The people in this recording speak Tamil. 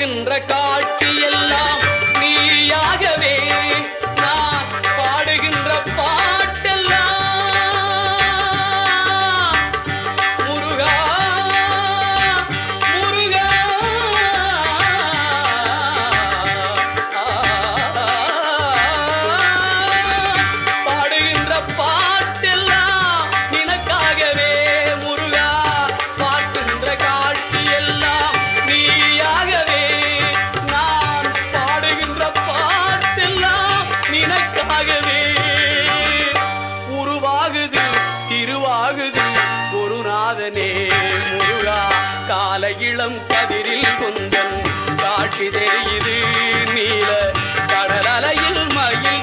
பார்க்கின்ற காட்சி எல்லாம் நீயாகவே நான் பாடுகின்ற பாட்டெல்லாம் முருகா முருகா பாடுகின்ற பாட்டெல்லாம் நினக்காகவே முருகா பார்க்கின்ற காட்சி எல்லாம் நீயாகவே நான் பாடுகின்ற பாட்டெல்லாம் நினக்காகவே உருவாகுது திருவாகுது குருநாதனே முருகா கால இளம் கதிரில் கொந்தன் சாட்சி தெரியுது நீல கடல் அலையில் மயில்